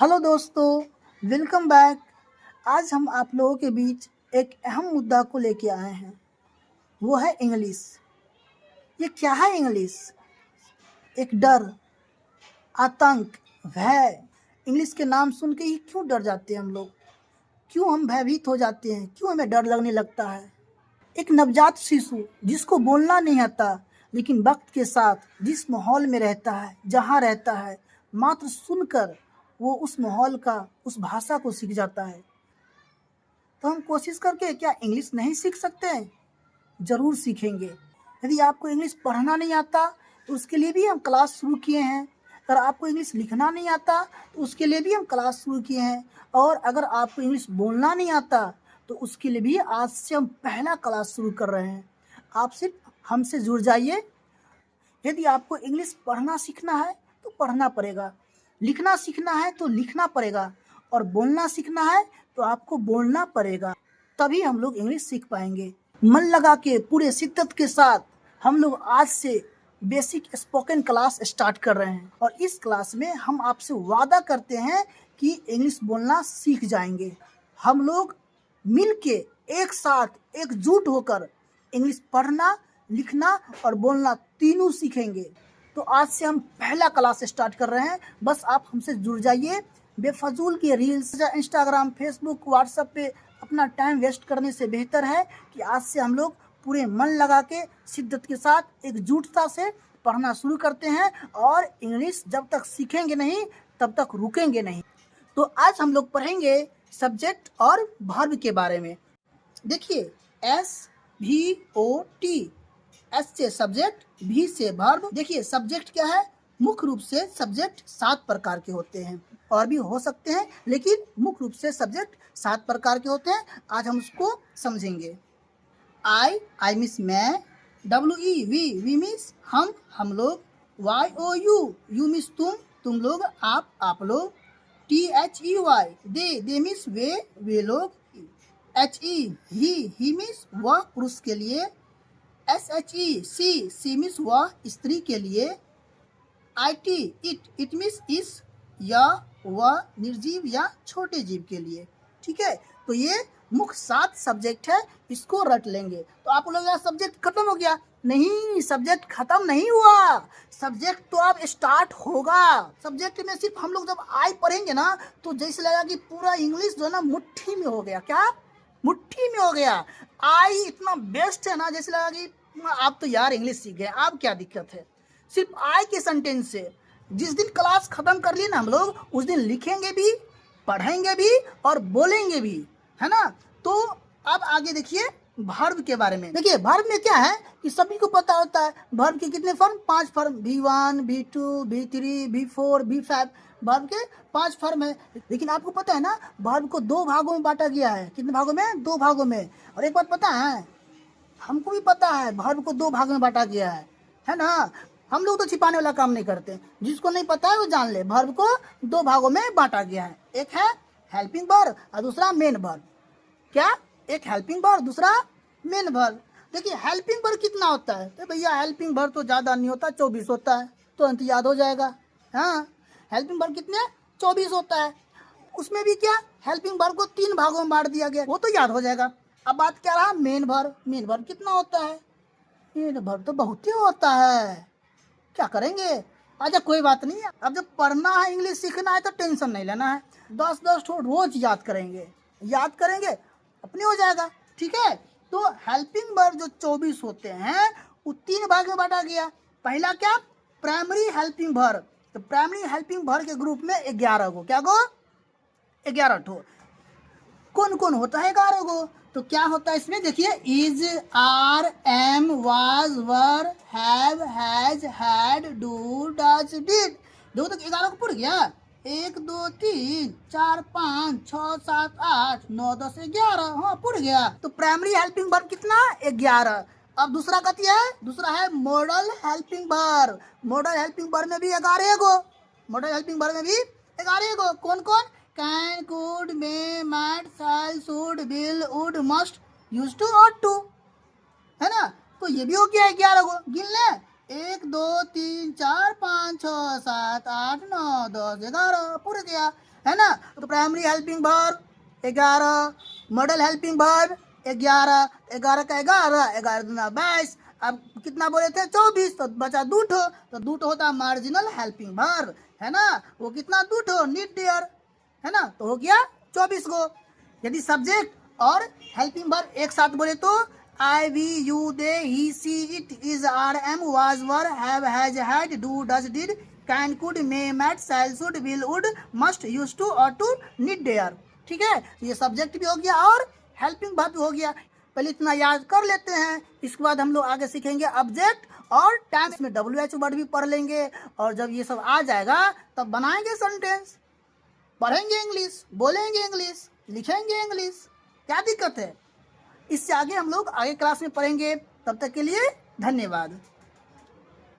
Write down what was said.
Hello दोस्तों, welcome back. आज हम आप लोगों के बीच एक अहम मुद्दा को लेके आए हैं, वो है इंग्लिश। ये क्या है इंग्लिश? एक डर, आतंक, भय। इंग्लिश के नाम सुन के ही क्यों डर जाते हैं हम लोग? क्यों हम भयभीत हो जाते हैं? क्यों हमें डर लगने लगता है? एक नवजात शिशु जिसको बोलना नहीं आता, लेकिन वक्त के साथ जिस माहौल में रहता है, जहाँ रहता है, मात्र सुनकर वो उस माहौल का, उस भाषा को सीख जाता है। तो हम कोशिश करके क्या इंग्लिश नहीं सीख सकते हैं? ज़रूर सीखेंगे। यदि आपको इंग्लिश पढ़ना नहीं आता तो उसके लिए भी हम क्लास शुरू किए हैं। अगर आपको इंग्लिश लिखना नहीं आता तो उसके लिए भी हम क्लास शुरू किए हैं। और अगर आपको इंग्लिश बोलना नहीं आता तो उसके लिए भी आज से हम पहला क्लास शुरू कर रहे हैं। आप सिर्फ हमसे जुड़ जाइए। यदि आपको इंग्लिश पढ़ना सीखना है तो पढ़ना पड़ेगा, लिखना सीखना है तो लिखना पड़ेगा, और बोलना सीखना है तो आपको बोलना पड़ेगा। तभी हम लोग इंग्लिश सीख पाएंगे। मन लगा के पूरे शिद्दत के साथ हम लोग आज से बेसिक स्पोकन क्लास स्टार्ट कर रहे हैं, और इस क्लास में हम आपसे वादा करते हैं कि इंग्लिश बोलना सीख जाएंगे। हम लोग मिल के एक साथ एकजुट होकर इंग्लिश पढ़ना, लिखना और बोलना तीनों सीखेंगे। तो आज से हम पहला क्लास स्टार्ट कर रहे हैं। बस आप हमसे जुड़ जाइए। बेफजूल की रील्स, इंस्टाग्राम, फेसबुक, व्हाट्सएप पे अपना टाइम वेस्ट करने से बेहतर है कि आज से हम लोग पूरे मन लगा के शिद्दत के साथ एकजुटता से पढ़ना शुरू करते हैं। और इंग्लिश जब तक सीखेंगे नहीं तब तक रुकेंगे नहीं। तो आज हम लोग पढ़ेंगे सब्जेक्ट और वर्ब के बारे में। देखिए, SVOT, एस से सब्जेक्ट, भी से वर्ब। देखिए, सब्जेक्ट क्या है? मुख्य रूप से सब्जेक्ट 7 प्रकार के होते हैं, और भी हो सकते हैं, लेकिन मुख्य रूप से सब्जेक्ट 7 प्रकार के होते हैं। आज हम उसको समझेंगे। आई मीन्स मैं, WE वी मीन्स हम लोग, YOU यू मीन्स तुम लोग, आप लोग, THEY दे मीन्स वे लोग, HE ही मीन्स वह पुरुष के लिए, SHE सी मीन्स वह स्त्री के लिए, IT इट मीन्स इस या वह निर्जीव या छोटे जीव के लिए। ठीक है, तो ये मुख्य 7 सब्जेक्ट है, इसको रट लेंगे। तो आप लोग का सब्जेक्ट खत्म हो गया? नहीं, सब्जेक्ट खत्म नहीं हुआ। सब्जेक्ट तो अब स्टार्ट होगा। सब्जेक्ट में सिर्फ हम लोग जब आई पढ़ेंगे ना, तो जैसे लगा कि पूरा इंग्लिश जो है ना मुट्ठी में हो गया। क्या? मुट्ठी में हो गया। आई इतना बेस्ट है ना, जैसे लगा कि आप तो यार इंग्लिश सीख गए, आप क्या दिक्कत है। सिर्फ आई के सेंटेंस से जिस दिन क्लास खत्म कर लिए ना हम लोग, उस दिन लिखेंगे भी, पढ़ेंगे भी और बोलेंगे भी, है ना। तो अब आगे देखिए वर्ब के बारे में। देखिए, वर्ब में क्या है कि सभी को पता होता है वर्ब के कितने form? 5 form, V1 V2 V3 V4 V5। Verb के 5 फॉर्म है। लेकिन आपको पता है ना, वर्ब को 2 भागों में बांटा गया है। कितने भागों में? 2 भागों में। और एक बात पता है, हमको भी पता है वर्ब को 2 भागों में बांटा गया है ना। हम लोग तो छिपाने वाला काम नहीं करते। जिसको नहीं पता है वो जान ले, वर्ब को 2 भागों में बांटा गया है। एक है हेल्पिंग वर्ब और दूसरा मेन वर्ब। क्या? एक हेल्पिंग वर्ब, दूसरा मेन वर्ब। देखिए, हेल्पिंग वर्ब कितना होता है? तो भैया हेल्पिंग वर्ब तो ज़्यादा नहीं होता, 24 होता है। तुरंत याद हो जाएगा। हाँ, हेल्पिंग वर्ब कितने? 24 होता है। उसमें भी क्या, हेल्पिंग वर्ब को 3 भागों में बांट दिया गया, वो तो याद हो जाएगा। अब बात क्या रहा? Main verb. मेन वर्ब कितना होता है? मेन वर्ब तो बहुत ही होता है। क्या करेंगे? अच्छा, कोई बात नहीं है। अब जब पढ़ना है, इंग्लिश सीखना है, तो टेंशन नहीं लेना है। 10-10 ठो रोज याद करेंगे, अपने हो जाएगा। ठीक है, तो हेल्पिंग वर्ब जो 24 होते हैं वो 3 भाग में बांटा गया। पहला क्या? Primary helping verb. तो प्राइमरी हेल्पिंग वर्ब के ग्रुप में 11 गो। क्या गो? 11 ठो। कौन कौन होता है 11 गो? तो क्या होता है इसमें? देखिए, is, are, am, was, were, have, has, had, do, does, did. देखो तो 11 को पढ़ गया। 1 2 3 4 5 6 7 8 9 10 11। हाँ, पढ़ गया। तो प्राइमरी हेल्पिंग वर्ब कितना? 11। अब दूसरा कथी है? दूसरा है model helping verb. Model helping verb में भी 11 गो। मॉडल हेल्पिंग वर्ब में भी 11 गो। कौन कौन? Can, could, may, might, shall, should, will, would, must, used to, ought to, है ना। तो ये भी हो गया 11 गो। गिन ले, 1 2 3 4 5 6 7 8 9 10 11, पूरा गया। है ना। तो primary helping verb 11, model helping verb 11, 11 का 11, 11 दूना 22। अब कितना बोले थे 24, तो बचा दूठो, तो दूठो होता है मार्जिनल हेल्पिंग वर्ब, है ना। वो कितना दूठो नीड देयर, है ना, तो हो गया 24 गो। यदि सब्जेक्ट और हेल्पिंग वर्ब एक साथ बोले तो I, we, you, they, he, she, it, is, are, am, was, were, have, has, had, do, does, did, can, could, may, might, shall, should, will, would, must, use to ought to need dare. ठीक है, ये subject भी हो गया और helping verb भी हो गया। पहले इतना याद कर लेते हैं, इसके बाद हम लोग आगे सीखेंगे ऑब्जेक्ट और टेंस में WH वर्ड भी पढ़ लेंगे। और जब ये सब आ जाएगा तब बनाएंगे सेंटेंस, पढ़ेंगे इंग्लिश, बोलेंगे इंग्लिश, लिखेंगे इंग्लिश। क्या दिक्कत है? इससे आगे हम लोग आगे क्लास में पढ़ेंगे। तब तक के लिए धन्यवाद।